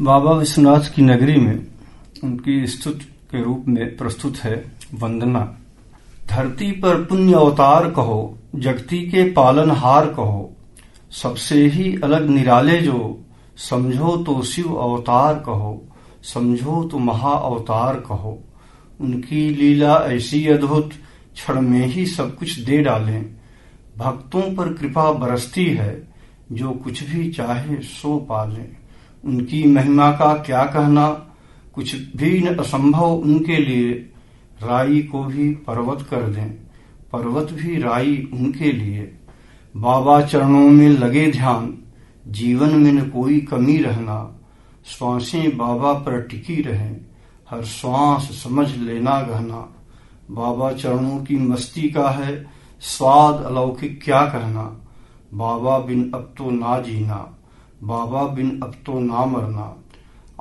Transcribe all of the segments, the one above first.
बाबा विश्वनाथ की नगरी में उनकी स्तुति के रूप में प्रस्तुत है वंदना। धरती पर पुण्य अवतार कहो, जगती के पालनहार कहो, सबसे ही अलग निराले जो, समझो तो शिव अवतार कहो, समझो तो महा अवतार कहो। उनकी लीला ऐसी अद्भुत, क्षण में ही सब कुछ दे डालें। भक्तों पर कृपा बरसती है, जो कुछ भी चाहे सो पालें। उनकी महिमा का क्या कहना, कुछ भी न असंभव उनके लिए। राई को भी पर्वत कर दें, पर्वत भी राई उनके लिए। बाबा चरणों में लगे ध्यान, जीवन में न कोई कमी रहना। श्वासें बाबा पर टिकी रहें, हर श्वास समझ लेना गहना। बाबा चरणों की मस्ती का है स्वाद अलौकिक क्या कहना। बाबा बिन अब तो ना जीना, बाबा बिन अब तो ना मरना।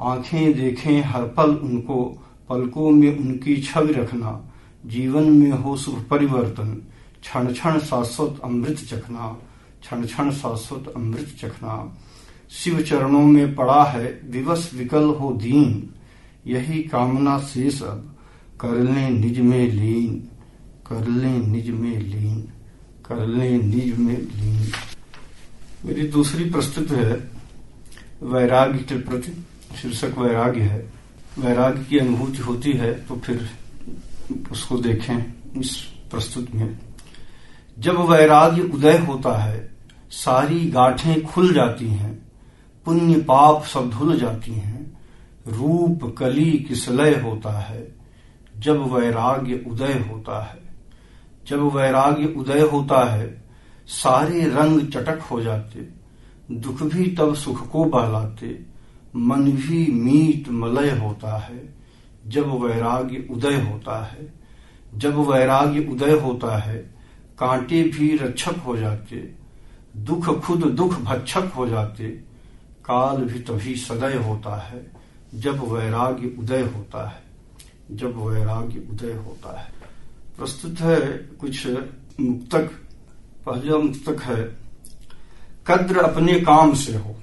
आंखें देखें हर पल उनको, पलकों में उनकी छवि रखना। जीवन में हो शुभ परिवर्तन, क्षण क्षण शाश्वत अमृत चखना, क्षण क्षण शाश्वत अमृत चखना। शिव चरणों में पड़ा है विवश विकल हो दीन, यही कामना शेष अब कर लें निज में लीन, कर लें निज में लीन, कर लें निज में लीन। मेरी दूसरी प्रस्तुति है वैराग्य के प्रति। शीर्षक वैराग्य है। वैराग्य की अनुभूति होती है तो फिर उसको देखें इस प्रस्तुति में। जब वैराग्य उदय होता है, सारी गांठें खुल जाती हैं, पुण्य पाप सब धुल जाती हैं, रूप कली किसलय होता है। जब वैराग्य उदय होता है, जब वैराग्य उदय होता है, सारे रंग चटक हो जाते, दुख भी तब सुख को बहलाते, मन भी मीत मलय होता है। जब वैराग्य उदय होता है, जब वैराग्य उदय होता है, कांटे भी रक्षक हो जाते, दुख खुद दुख भक्षक हो जाते, काल भी तभी सदय होता है। जब वैराग्य उदय होता है, जब वैराग्य उदय होता है। प्रस्तुत है कुछ मुक्तक। पहला मुक्तक है, कद्र अपने काम से हो,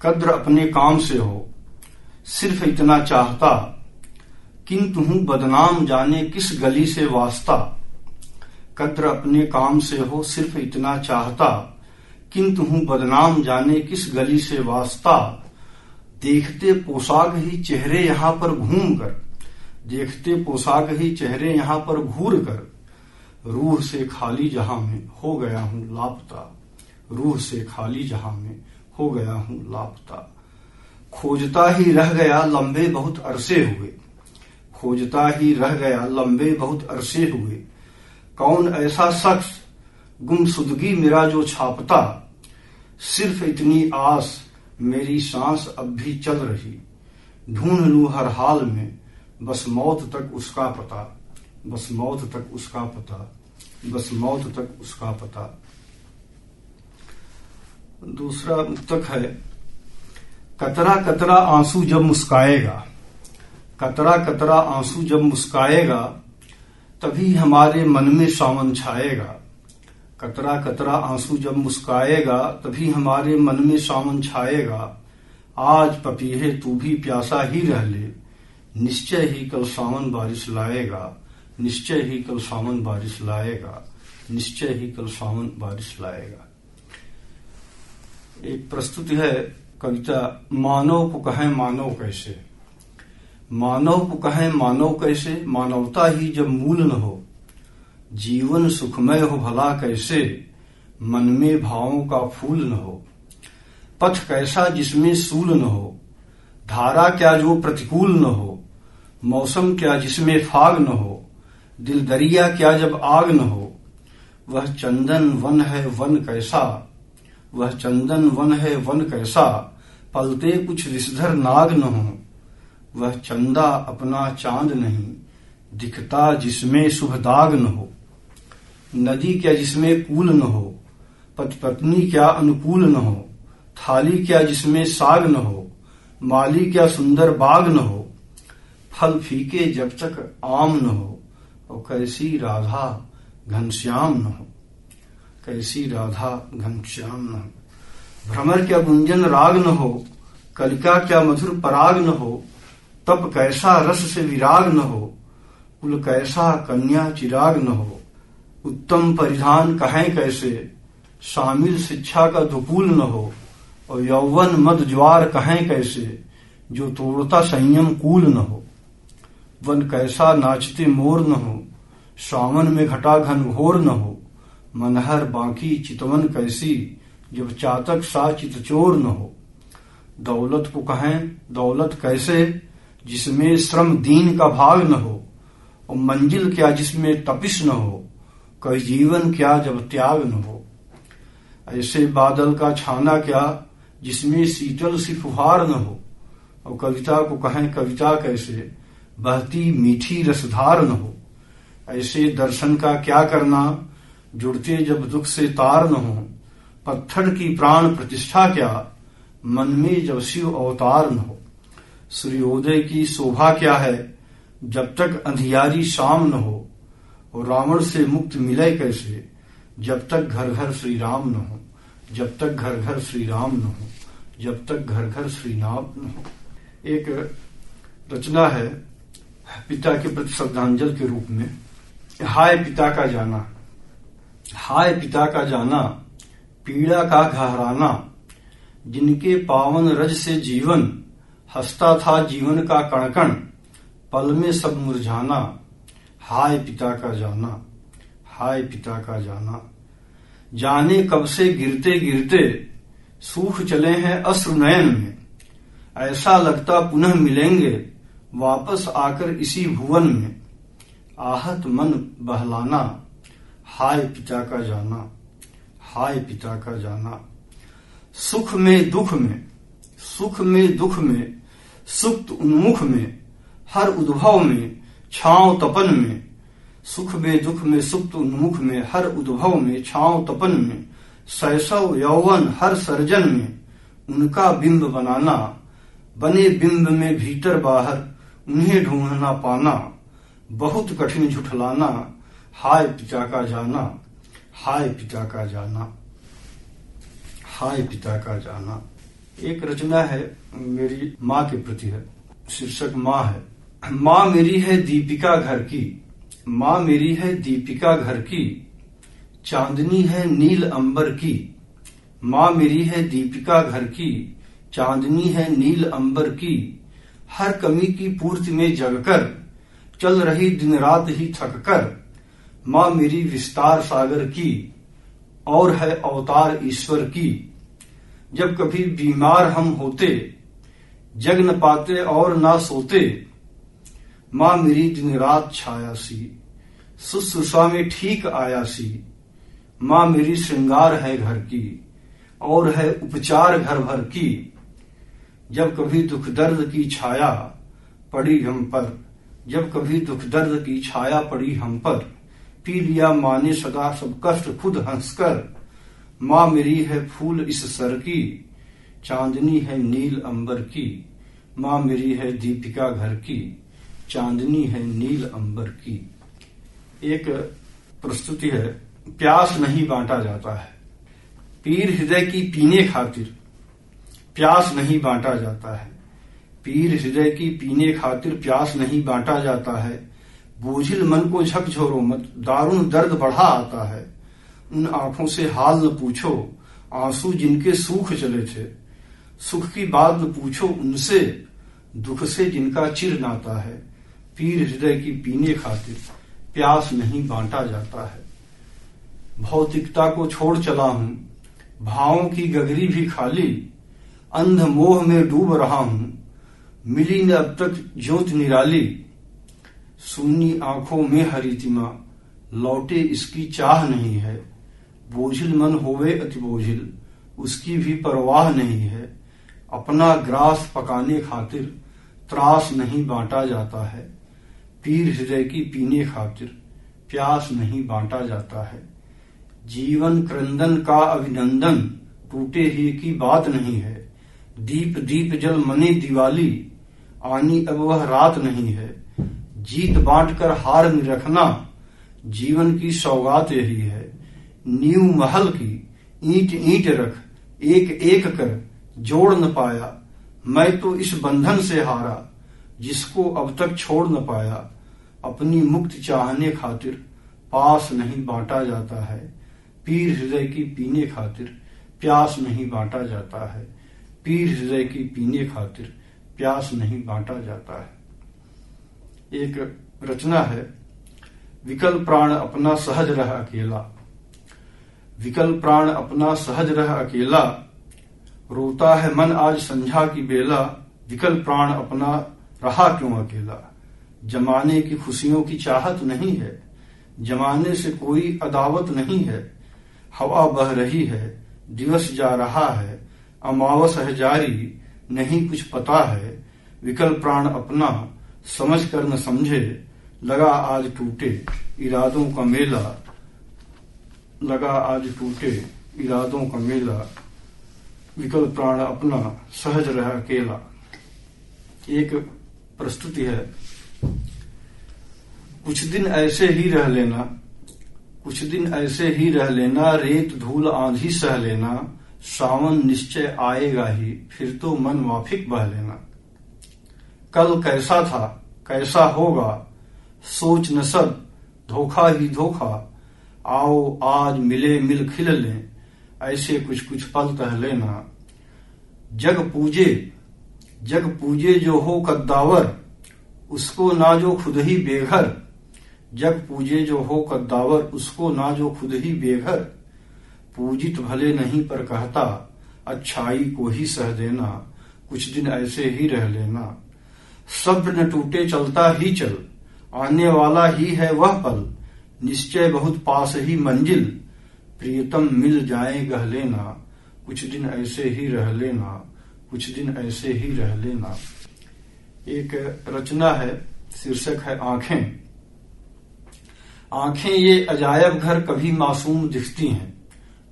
कद्र अपने काम से हो, सिर्फ इतना चाहता, किंतु हूं बदनाम जाने किस गली से वास्ता। कद्र अपने काम से हो, सिर्फ इतना चाहता, किंतु हूं बदनाम जाने किस गली से वास्ता। देखते पोशाक ही चेहरे यहां पर घूम कर, देखते पोशाक ही चेहरे यहां पर घूर कर, रूह से खाली जहां में हो गया हूं लापता, रूह से खाली जहां में हो गया हूं लापता। खोजता ही रह गया लंबे बहुत अरसे हुए, खोजता ही रह गया लंबे बहुत अरसे हुए, कौन ऐसा शख्स गुमशुदगी मेरा जो छापता। सिर्फ इतनी आस मेरी सांस अब भी चल रही, ढूंढ लूं हर हाल में बस मौत तक उसका पता, बस मौत तक उसका पता, बस मौत तक उसका पता। दूसरा मुक्तक है, कतरा कतरा आंसू जब मुस्काएगा, कतरा कतरा आंसू जब मुस्काएगा, तभी हमारे मन में सावन छाएगा। कतरा कतरा आंसू जब मुस्काएगा, तभी हमारे मन में सावन छाएगा। आज पपीहे तू भी प्यासा ही रह ले, निश्चय ही कल सावन बारिश लाएगा, निश्चय ही कल सावन बारिश लाएगा, निश्चय ही कल सावन बारिश लाएगा। एक प्रस्तुति है कविता, मानव को कहें मानव कैसे। मानव को कहें मानव कैसे, मानवता ही जब मूल न हो, जीवन सुखमय हो भला कैसे, मन में भावों का फूल न हो। पथ कैसा जिसमें सूल न हो, धारा क्या जो प्रतिकूल न हो, मौसम क्या जिसमें फाग न हो, दिल दरिया क्या जब आग न हो। वह चंदन वन है वन कैसा, वह चंदन वन है वन कैसा, पलते कुछ रिसधर नाग न हो। वह चंदा अपना चांद नहीं, दिखता जिसमें शुभ दाग न हो। नदी क्या जिसमें कूल न हो, पति पत्नी क्या अनुकूल न हो, थाली क्या जिसमें साग न हो, माली क्या सुंदर बाग न हो। फल फीके जब तक आम न हो, और कैसी राधा घनश्याम न हो, कैसी राधा घनश्याम न हो। भ्रमर क्या गुंजन राग न हो, कलिका क्या मधुर पराग न हो, तप कैसा रस से विराग न हो, कुल कैसा कन्या चिराग न हो। उत्तम परिधान कहें कैसे, शामिल शिक्षा का दुकूल न हो, और यौवन मद ज्वार कहें कैसे, जो तोड़ता संयम कूल न हो। वन कैसा नाचते मोर न हो, सावन में घटा घन घोर न हो, मनहर बांकी चितवन कैसी, जब चातक सा चितचोर न हो। दौलत को कहें दौलत कैसे, जिसमें श्रम दीन का भाग न हो, और मंजिल क्या जिसमें तपिश न हो, कई जीवन क्या जब त्याग न हो। ऐसे बादल का छाना क्या, जिसमें शीतल सी फुहार न हो, और कविता को कहें कविता कैसे, बहती मीठी रसधार न हो। ऐसे दर्शन का क्या करना, जुड़ते जब दुख से तार न हो, पत्थर की प्राण प्रतिष्ठा क्या, मन में जब शिव अवतार न हो। सूर्योदय की शोभा क्या है, जब तक अंधियारी शाम न हो, और रावण से मुक्त मिले कैसे, जब तक घर घर श्री राम न हो, जब तक घर घर श्री राम न हो, जब तक घर घर श्री राम न हो। एक रचना है पिता के प्रति श्रद्धांजलि के रूप में। हाय पिता का जाना, हाय पिता का जाना, पीड़ा का घहराना, जिनके पावन रज से जीवन, हंसता था जीवन का कणकण, पल में सब मुरझाना। हाय पिता का जाना, हाय पिता का जाना, जाने कब से गिरते गिरते सूख चले हैं अश्रु नयन में, ऐसा लगता पुनः मिलेंगे वापस आकर इसी भुवन में, आहत मन बहलाना। हाय पिता का जाना, हाय पिता का जाना, सुख में दुख में, सुख में दुख में, सुप्त उन्मुख में, हर उद्भव में, छांव तपन में, सुख में दुख में, सुप्त उन्मुख में, हर उद्भव में, छांव तपन में, शैशव यौवन हर सर्जन में, उनका बिंब बनाना, बने बिंब में भीतर बाहर उन्हें ढूंढना पाना, बहुत कठिन झुठलाना। हाय पिता का जाना, हाय पिता का जाना, हाय पिता का जाना। एक रचना है मेरी माँ के प्रति है, शीर्षक माँ है। माँ मेरी है दीपिका घर की, माँ मेरी है दीपिका घर की, चांदनी है नील अंबर की। माँ मेरी है दीपिका घर की, चांदनी है नील अंबर की, हर कमी की पूर्ति में जगकर, चल रही दिन रात ही थक कर। माँ मेरी विस्तार सागर की, और है अवतार ईश्वर की। जब कभी बीमार हम होते, जग न पाते और ना सोते, माँ मेरी दिन रात छाया सी, शुश्रूषा में ठीक आया सी। माँ मेरी श्रृंगार है घर की, और है उपचार घर भर की। जब कभी दुख दर्द की छाया पड़ी हम पर, जब कभी दुख दर्द की छाया पड़ी हम पर, पी लिया माँ ने सदा सब कष्ट खुद हंसकर। माँ मेरी है फूल इस सर की, चांदनी है नील अंबर की। माँ मेरी है दीपिका घर की, चांदनी है नील अंबर की। एक प्रस्तुति है, प्यास नहीं बांटा जाता है। पीर हृदय की पीने खातिर प्यास नहीं बांटा जाता है। पीर हृदय की पीने खातिर प्यास नहीं बांटा जाता है। बोझिल मन को झकझोरो मत, दारुण दर्द बढ़ा आता है। उन आंखों से हाल न पूछो, आंसू जिनके सूख चले थे। सुख की बात न पूछो उनसे, दुख से जिनका चिर नाता है। पीर हृदय की पीने खातिर प्यास नहीं बांटा जाता है। भौतिकता को छोड़ चला हूं, भावों की गगरी भी खाली, अंध मोह में डूब रहा हूं, मिली न अब तक ज्योत निराली। सुन्नी आंखों में हरितिमा, लौटे इसकी चाह नहीं है। बोझिल मन होवे अति बोझिल, उसकी भी परवाह नहीं है। अपना ग्रास पकाने खातिर त्रास नहीं बांटा जाता है। पीर हृदय की पीने खातिर प्यास नहीं बांटा जाता है। जीवन क्रंदन का अभिनंदन, टूटे ही की बात नहीं है। दीप दीप जल मने दिवाली, आनी अब वह रात नहीं है। जीत बांट कर हार में रखना, जीवन की सौगात यही है। नींव महल की ईंट ईंट रख, एक एक कर जोड़ न पाया, मैं तो इस बंधन से हारा जिसको अब तक छोड़ न पाया। अपनी मुक्ति चाहने खातिर पास नहीं बांटा जाता है। पीर हृदय की पीने खातिर प्यास नहीं बांटा जाता है। पीर हृदय की पीने खातिर प्यास नहीं बांटा जाता है। एक रचना है, विकल प्राण अपना सहज रह अकेला। विकल प्राण अपना सहज रह अकेला, रोता है मन आज संझा की बेला। विकल प्राण अपना रहा क्यों अकेला। जमाने की खुशियों की चाहत नहीं है, जमाने से कोई अदावत नहीं है। हवा बह रही है, दिवस जा रहा है, अमावस है जारी, नहीं कुछ पता है। विकल प्राण अपना समझ कर न समझे, लगा आज टूटे इरादों का मेला। लगा आज टूटे इरादों का मेला। विकल प्राण अपना सहज रह अकेला। एक प्रस्तुति है, कुछ दिन ऐसे ही रह लेना, कुछ दिन ऐसे ही रह लेना। रेत धूल आंधी सह लेना, सावन निश्चय आएगा ही, फिर तो मन माफिक बह लेना। कल कैसा था कैसा होगा, सोच न सब धोखा ही धोखा। आओ आज मिले मिल खिल लें, ऐसे कुछ कुछ पल तह लेना। जग पूजे जो हो कद्दावर, उसको ना जो खुद ही बेघर। जग पूजे जो हो कद्दावर, उसको ना जो खुद ही बेघर। पूजित भले नहीं पर कहता, अच्छाई को ही सह देना। कुछ दिन ऐसे ही रह लेना। सब्र न टूटे चलता ही चल, आने वाला ही है वह पल। निश्चय बहुत पास ही मंजिल, प्रियतम मिल जाए गह लेना। कुछ दिन ऐसे ही रह लेना, कुछ दिन ऐसे ही रह लेना। एक रचना है, शीर्षक है आंखें। आंखें ये अजायब घर कभी मासूम दिखती हैं।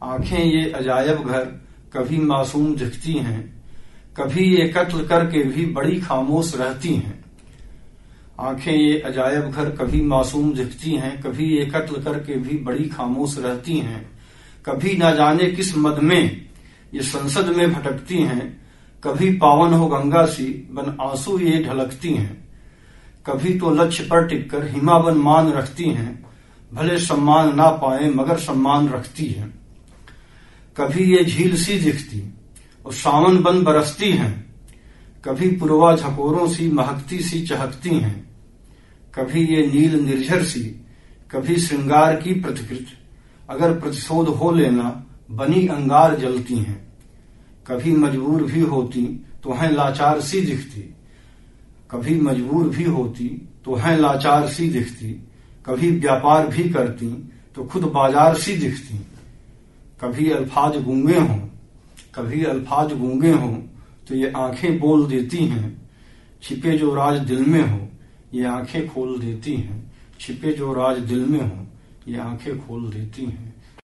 आंखें ये अजायब घर कभी मासूम दिखती हैं। कभी ये कत्ल करके भी बड़ी खामोश रहती हैं। आंखें ये अजायब घर कभी मासूम दिखती हैं। कभी ये कत्ल करके भी बड़ी खामोश रहती हैं। कभी ना जाने किस मद में ये संसद में भटकती हैं। कभी पावन हो गंगा सी बन आंसू ये ढलकती हैं। कभी तो लक्ष्य पर टिककर हिमावन मान रखती हैं। भले सम्मान ना पाए मगर सम्मान रखती हैं। कभी ये झील सी दिखती और सावन बन बरसती हैं। कभी पुरवा झकोरों सी महकती सी चहकती हैं। कभी ये नील निर्झर सी, कभी श्रृंगार की प्रतिकृत, अगर प्रतिशोध हो लेना बनी अंगार जलती हैं। कभी मजबूर भी होती तो हैं लाचार सी दिखती। कभी मजबूर भी होती तो हैं लाचार सी दिखती। कभी व्यापार भी करती तो खुद बाजार सी दिखती। कभी अल्फाज गूंगे हों, कभी अल्फाज गूंगे हों तो ये आंखें बोल देती हैं। छिपे जो राज दिल में हो ये आंखें खोल देती हैं। छिपे जो राज दिल में हो ये आंखें खोल देती हैं।